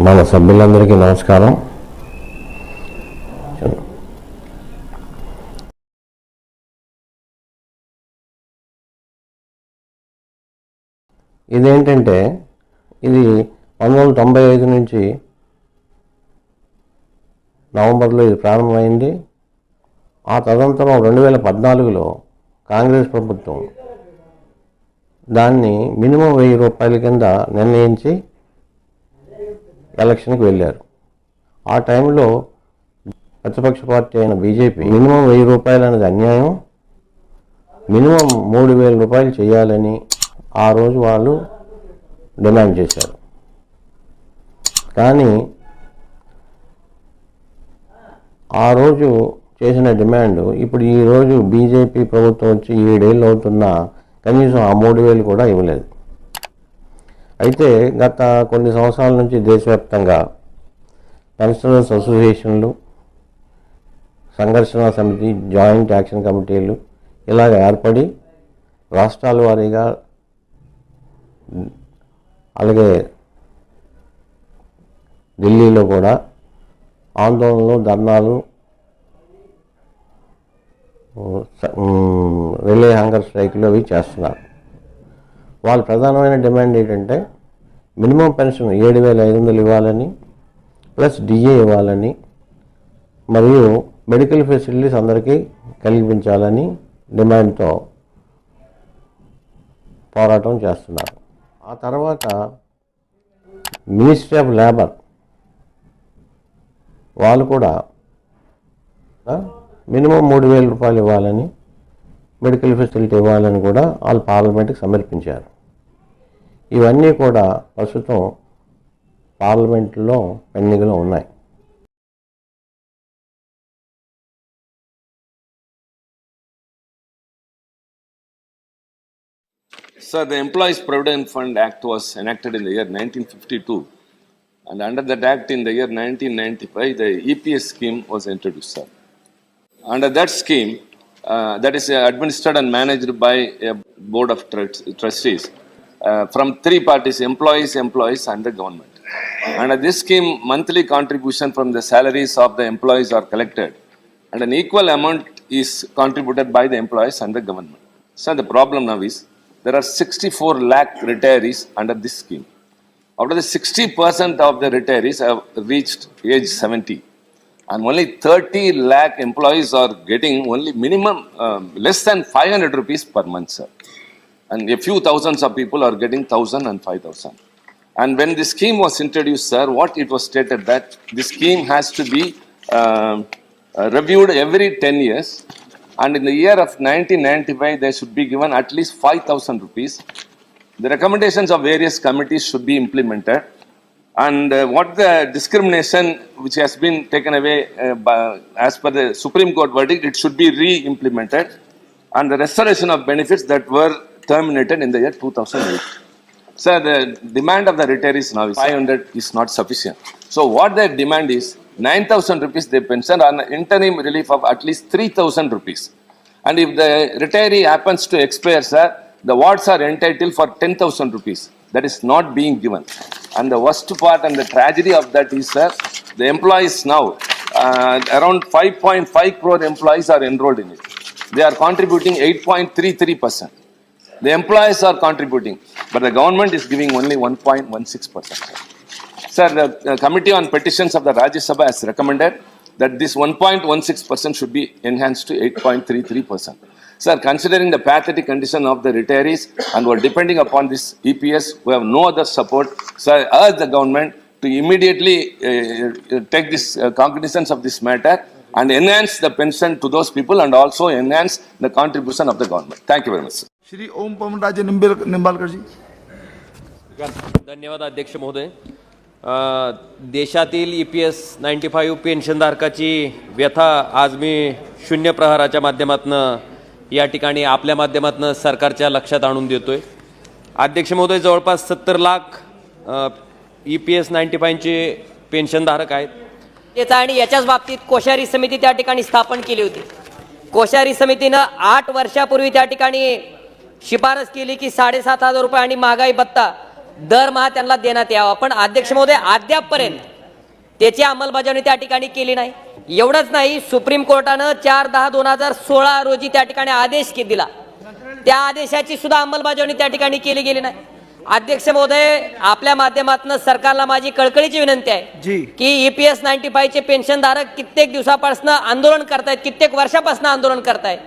మన సభ్యులందరికీ నమస్కారం. ఇదేంటంటే ఇది 1995 నుంచి నవంబర్లో ఇది ప్రారంభమైంది. ఆ తదనంతరం 2014లో కాంగ్రెస్ ప్రభుత్వం దాన్ని మినిమం 1000 రూపాయల కింద నిర్ణయించి ఎలక్షన్కి వెళ్ళారు. ఆ టైంలో ప్రతిపక్ష పార్టీ అయిన బీజేపీ మినిమం 1000 రూపాయలు అనేది అన్యాయం, మినిమం 3000 రూపాయలు చేయాలని ఆ రోజు వాళ్ళు డిమాండ్ చేశారు. కానీ ఆ రోజు చేసిన డిమాండ్ ఇప్పుడు ఈరోజు బీజేపీ ప్రభుత్వం వచ్చి 7 ఏళ్ళు అవుతున్నా కనీసం ఆ 3000 కూడా ఇవ్వలేదు. అయితే గత కొన్ని సంవత్సరాల నుంచి దేశవ్యాప్తంగా పెన్షనర్స్ అసోసియేషన్లు, సంఘర్షణ సమితి, జాయింట్ యాక్షన్ కమిటీలు ఇలాగ ఏర్పడి రాష్ట్రాల వారీగా అలాగే ఢిల్లీలో కూడా ఆందోళనలు, ధర్నాలు, రిలే హంగర్ స్ట్రైక్లు అవి చేస్తున్నారు. వాళ్ళ ప్రధానమైన డిమాండ్ ఏంటంటే మినిమం పెన్షన్ 7500 ఇవ్వాలని, ప్లస్ డిఏ ఇవ్వాలని, మరియు మెడికల్ ఫెసిలిటీస్ అందరికీ కల్పించాలని డిమాండ్తో పోరాటం చేస్తున్నారు. ఆ తర్వాత మినిస్ట్రీ ఆఫ్ లేబర్ వాళ్ళు కూడా మినిమం 3000 రూపాయలు ఇవ్వాలని, మెడికల్ ఫెసిలిటీ ఇవ్వాలని కూడా వాళ్ళు పార్లమెంట్కి సమర్పించారు. ఇవన్నీ కూడా ప్రస్తుతం పార్లమెంట్లో పెండింగ్లో ఉన్నాయి. Sir, the Employees Provident Fund Act was enacted in the year 1952, and under that act in the year 1995, the EPS scheme was introduced, sir. Under that scheme, that is administered and managed by a board of trustees from 3 parties, employees, and the government. Under this scheme, monthly contribution from the salaries of the employees are collected, and an equal amount is contributed by the employees and the government. So the problem now is, there are 64 lakh retirees under this scheme. Out of the 60% of the retirees have reached age 70, and only 30 lakh employees are getting only minimum less than 500 rupees per month, sir. And a few thousands of people are getting 1000 and 5000. And when the scheme was introduced, sir, what it was stated that the scheme has to be reviewed every 10 years. And in the year of 1995, they should be given at least 5000 rupees. The recommendations of various committees should be implemented. And what the discrimination which has been taken away as per the Supreme Court verdict, it should be re-implemented. And the restoration of benefits that were terminated in the year 2008. Sir, the demand of the retirees now is 500 is not sufficient. So what their demand is, 9,000 rupees they pension on interim relief of at least 3,000 rupees. And if the retiree happens to expire, sir, the wards are entitled for 10,000 rupees. That is not being given. And the worst part and the tragedy of that is, sir, the employees now, around 5.5 crore employees are enrolled in it. They are contributing 8.33%. The employees are contributing, but the government is giving only 1.16%. Sir, the Committee on Petitions of the Rajya Sabha has recommended that this 1.16% should be enhanced to 8.33%. Sir, considering the pathetic condition of the retirees and who are depending upon this EPS, who have no other support, sir, I urge the government to immediately take this cognizance of this matter and enhance the pension to those people and also enhance the contribution of the government. Thank you very much, sir. Shri Om Pawanraje Nimbalkar जी. धन्यवाद अध्यक्ष महोदय. देशातील EPS 95 पेन्शनधारकाची व्यथा आज मी शून्य प्रहाराच्या माध्यमातून या ठिकाणी आपल्या माध्यमातून सरकारच्या लक्षात आणून देतोय. अध्यक्ष महोदय, जवळपास 70 लाख EPS 95 चे पेन्शनधारक आहेत. आणि याच्याच बाबतीत कोश्यारी समिती त्या ठिकाणी स्थापन केली होती. कोश्यारी समितीनं 8 वर्षापूर्वी त्या ठिकाणी शिफारस केली की 7500 रुपये आणि महागाई भत्ता दरमहा त्यांना देण्यात यावा. पण अध्यक्ष महोदय, अद्यापपर्यंत त्याची अंमलबजावणी त्या ठिकाणी केली नाही. एवढंच नाही, सुप्रीम कोर्टानं 4/10/2016 रोजी त्या ठिकाणी आदेश दिला. त्या आदेशाची सुद्धा अंमलबजावणी त्या ठिकाणी केली गेली नाही. अध्यक्ष महोदय, आपल्या माध्यमातून सरकारला माझी कळकळीची विनंती आहे की EPS 95 चे पेन्शनधारक कित्येक दिवसापासून आंदोलन करतायत, कित्येक वर्षापासून आंदोलन करतायत.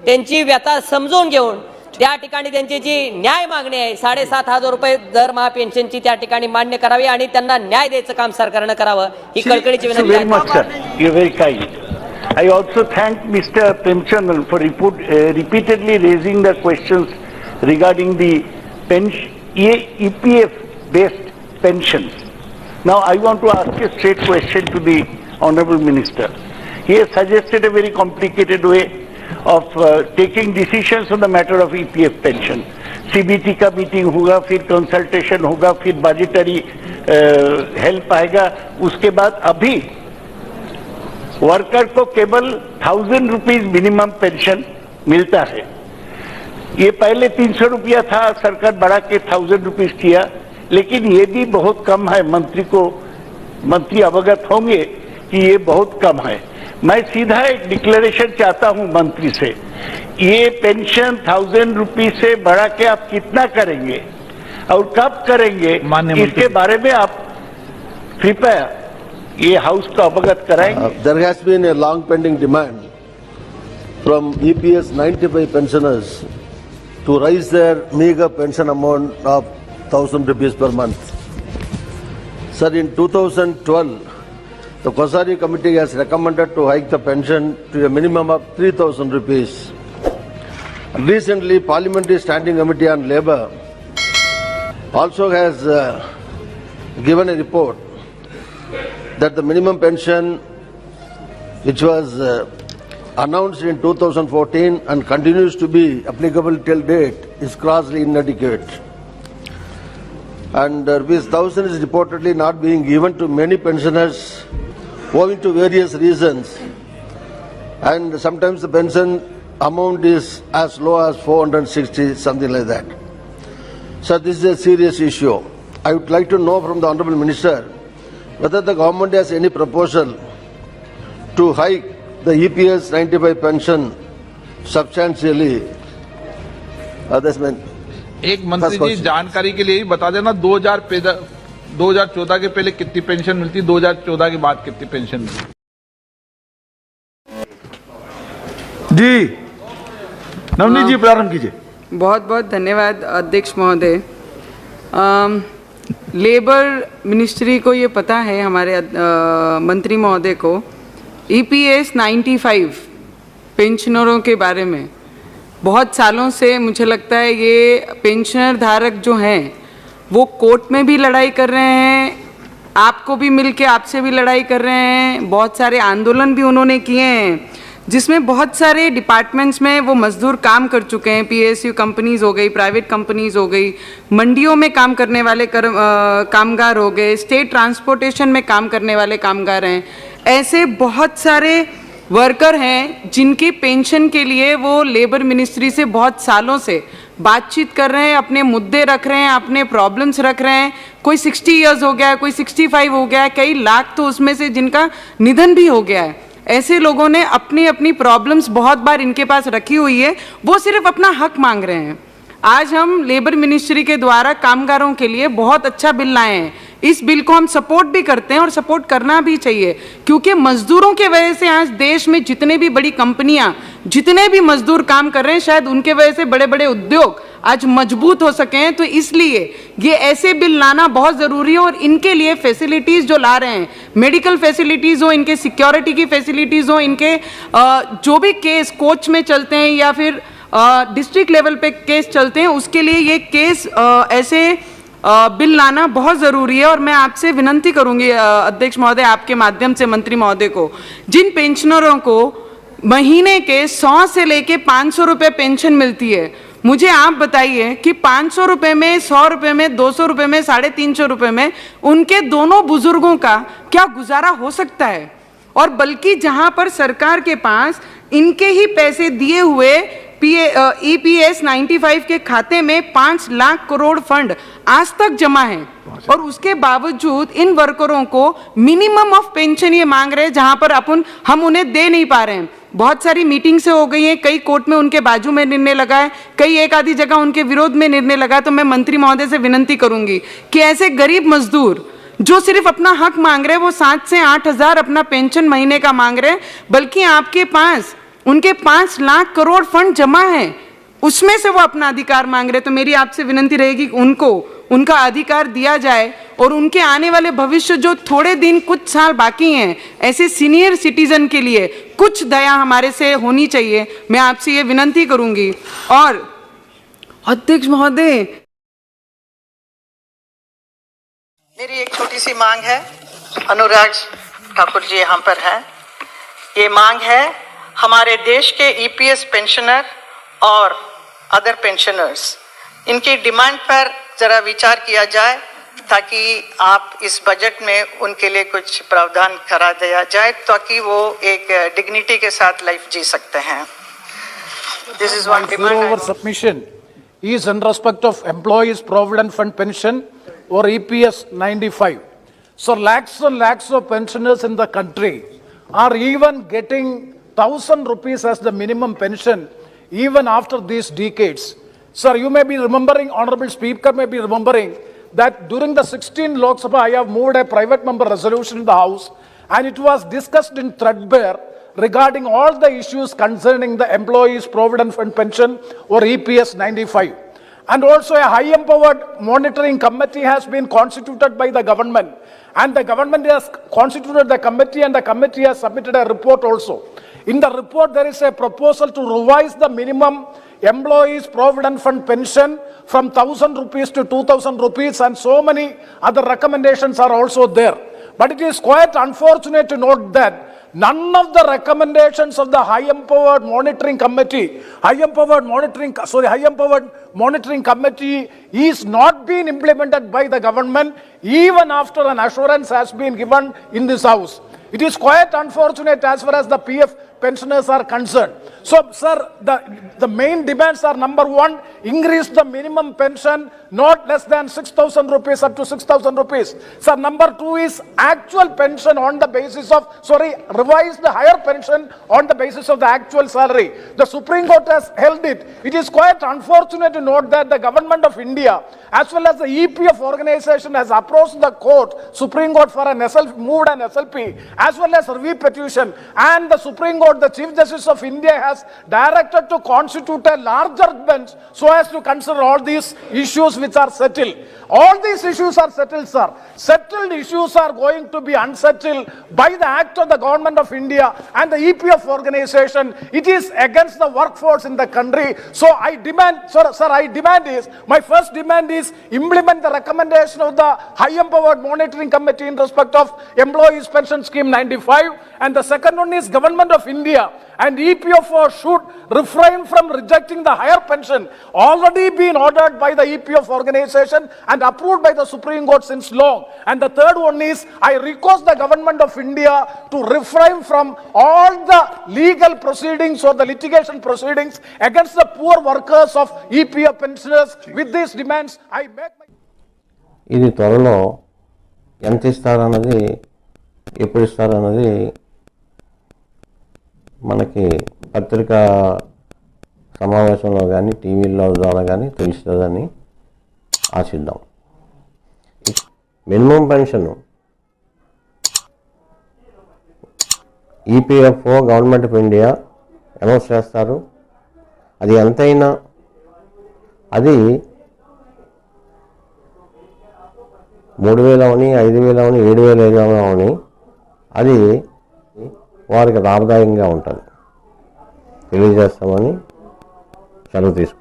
त्यांची व्यथा समजून घेऊन त्या ठिकाणी त्यांची जी न्याय मागणी आहे 7,500 रुपये दरमहा पेन्शनची त्या ठिकाणी मान्य करावी आणि त्यांना न्याय द्यायचं काम सरकारनं करावं, ही कळकळीची विनंती आहे. I also thank Mr. Premchandran for repeatedly raising the questions regarding the EPF-based pensions. Now I want to ask a straight question to the Honorable Minister. He has suggested a very complicated way of taking decisions on the matter of EPF pension. CBT का meeting होगा, फिर consultation होगा, फिर budgetary help आएगा, उसके बाद अभी worker को केवल 1000 रुपीज मिनिमम पेंशन मिलता है. ये पहले 300 रुपया था, सरकार बढ़ा के 1000 रुपीज किया, लेकिन ये भी बहुत कम है. मंत्री अवगत होंगे कि ये बहुत कम है. मैं सीधा एक डिक्लेरेशन चाहता हूं मंत्री से, ये पेंशन 1000 रुपीज से बढ़ा के आप कितना करेंगे और कब करेंगे, इसके बारे में आप कृपया ये हाउस को अवगत कराएंगे. There has been a long pending demand from EPS 95 pensioners to raise their meager pension amount of 1,000 rupees per month. Sir, in 2012, the Kosari committee has recommended to hike the pension to a minimum of 3,000 rupees. Recently, Parliamentary Standing Committee on Labour also has given a report that the minimum pension, which was announced in 2014 and continues to be applicable till date, is grossly inadequate. And Rs. 1000 is reportedly not being given to many pensioners owing to various reasons. And sometimes the pension amount is as low as 460, something like that. So this is a serious issue. I would like to know from the Honourable Minister whether the government has any proposal to hike the EPS 95 pension substantially. एक मंत्री जी, जानकारी के लिए ही बता देना, 2014 के पहले कितनी पेंशन मिलती, 2014 के बाद कितनी पेंशन मिलती. जी नवनीत जी, प्रारंभ कीजिए. बहुत बहुत धन्यवाद अध्यक्ष महोदय. लेबर मिनिस्ट्री को ये पता है, हमारे मंत्री महोदय को, EPS 95 पेंशनरों के बारे में बहुत सालों से मुझे लगता है ये पेंशनर धारक जो हैं वो कोर्ट में भी लड़ाई कर रहे हैं, आपको भी मिलके आपसे भी लड़ाई कर रहे हैं, बहुत सारे आंदोलन भी उन्होंने किए हैं, जिसमें बहुत सारे डिपार्टमेंट्स में वो मजदूर काम कर चुके हैं. PSU कंपनीज़ हो गई, प्राइवेट कंपनीज़ हो गई, मंडियों में काम करने वाले कामगार हो गए, स्टेट ट्रांसपोर्टेशन में काम करने वाले कामगार हैं. ऐसे बहुत सारे वर्कर हैं जिनकी पेंशन के लिए वो लेबर मिनिस्ट्री से बहुत सालों से बातचीत कर रहे हैं, अपने मुद्दे रख रहे हैं, अपने प्रॉब्लम्स रख रहे हैं. कोई 60 इयर्स हो गया है, कोई 65 हो गया है, कई लाख तो उसमें से जिनका निधन भी हो गया है. ऐसे लोगों ने अपनी अपनी प्रॉब्लम्स बहुत बार इनके पास रखी हुई है, वो सिर्फ अपना हक मांग रहे हैं. आज हम लेबर मिनिस्ट्री के द्वारा कामगारों के लिए बहुत अच्छा बिल लाए हैं. इस बिल को हम सपोर्ट भी करते हैं और सपोर्ट करना भी चाहिए, क्योंकि मजदूरों के वजह से आज देश में जितने भी बड़ी कंपनियां, जितने भी मजदूर काम कर रहे हैं, शायद उनके वजह से बड़े बड़े उद्योग आज मजबूत हो सके हैं. तो इसलिए ये ऐसे बिल लाना बहुत ज़रूरी है और इनके लिए फैसिलिटीज़ जो ला रहे हैं, मेडिकल फैसिलिटीज़ हो, इनके सिक्योरिटी की फैसिलिटीज़ हो, इनके जो भी केस कोर्ट में चलते हैं या फिर डिस्ट्रिक्ट लेवल पे केस चलते हैं, उसके लिए ये केस ऐसे बिल लाना बहुत ज़रूरी है. और मैं आपसे विनंती करूंगी अध्यक्ष महोदय, आपके माध्यम से मंत्री महोदय को, जिन पेंशनरों को महीने के 100 से लेके 500 रुपये पेंशन मिलती है, मुझे आप बताइए कि 500 रुपये में, 100 रुपये में, 200 रुपये में, 350 रुपये में उनके दोनों बुजुर्गों का क्या गुजारा हो सकता है. और बल्कि जहां पर सरकार के पास इनके ही पैसे दिए हुए EPS 95 के खाते में 5 लाख करोड़ फंड आज तक जमा है, और उसके बावजूद इन वर्करों को मिनिमम ऑफ पेंशन ये मांग रहे हैं, जहां पर हम उन्हें दे नहीं पा रहे हैं। बहुत सारी मीटिंग से हो गई हैं, कई कोर्ट में उनके बाजू में निर्णय लगा है, कई एक आधी जगह उनके विरोध में निर्णय लगा है। तो मैं मंत्री महोदय से विनती करूंगी कि ऐसे गरीब मजदूर जो सिर्फ अपना हक मांग रहे हैं, वो 7 से 8 हजार अपना पेंशन महीने का मांग रहे हैं, बल्कि आपके पास उनके 5 लाख करोड़ फंड जमा है, उसमें से वो अपना अधिकार मांग रहे हैं। तो मेरी आपसे विनती रहेगी कि उनको उनका अधिकार दिया जाए, और उनके आने वाले भविष्य, जो थोड़े दिन कुछ साल बाकी हैं, ऐसे सीनियर सिटीजन के लिए कुछ दया हमारे से होनी चाहिए। मैं आपसे ये विनती करूंगी। और अध्यक्ष महोदय, मेरी एक छोटी सी मांग है, अनुराग ठाकुर जी यहाँ पर हैं। ये मांग है हमारे देश के EPS पेंशनर और अदर पेंशनर्स, इनकी डिमांड पर जरा विचार किया जाए, ताकि आप इस बजट में उनके लिए कुछ प्रावधान करा दिया जाए, ताकि वो एक डिग्निटी के साथ लाइफ जी सकते हैं। This is one demand. Our submission is in respect of Employees Provident Fund Pension or EPS 95. So lakhs and lakhs of pensioners in the country are even getting 1,000 rupees as the minimum pension even after these decades. Sir, you may be remembering, Honorable Speaker may be remembering, that during the 16th Lok Sabha, I have moved a private member resolution in the House, and it was discussed in threadbare regarding all the issues concerning the Employees Provident Fund Pension or EPS 95. And also a high-empowered monitoring committee has been constituted by the government, and the government has constituted the committee, and the committee has submitted a report also. In the report, there is a proposal to revise the minimum Employees Provident Fund Pension from 1,000 rupees to 2,000 rupees, and so many other recommendations are also there. But it is quite unfortunate to note that none of the recommendations of the high-empowered monitoring committee, high-empowered monitoring committee is not being implemented by the government, even after an assurance has been given in this House. It is quite unfortunate as far as the PF pensioners are concerned. So, sir, the main demands are: number one, increase the minimum pension not less than 6,000 rupees up to 6,000 rupees. Sir, number two is actual pension on the basis of, revise the higher pension on the basis of the actual salary. The Supreme Court has held it. It is quite unfortunate to note that the Government of India as well as the EPF organization has approached the court, Supreme Court, for moved an SLP as well as review petition, and the Supreme Court, the Chief Justice of India, has directed to constitute a larger bench so as to consider all these issues which are settled. All these issues are settled, sir. Settled issues are going to be unsettled by the act of the Government of India and the EPF organization. It is against the workforce in the country. So I demand, my first demand is implement the recommendation of the high-empowered monitoring committee in respect of Employees Pension Scheme 95. And the second one is Government of India and EPFO should refrain from rejecting the higher pension already been ordered by the EPF organization and approved by the Supreme Court since long. And the third one is, I request the Government of India to refrain from all the legal proceedings or the litigation proceedings against the poor workers of EPF pensioners. With these demands, I make my... ఇది త్వరలో ఎంత ఇస్తారన్నది, ఎప్పుడు ఇస్తారన్నది మనకి పత్రికా సమావేశంలో కానీ టీవీలో ద్వారా కానీ తెలుస్తుందని ఆశిద్దాం. Minimum pension EPFO government of India announce చేస్తారు. అది ఎంతైనా అది 3,000 అవని, 5,000 అవని, 7,500 అవని, అది వారికి లాభదాయకంగా ఉంటుంది. తెలియజేస్తామని సెలవు తీసుకుంటాం.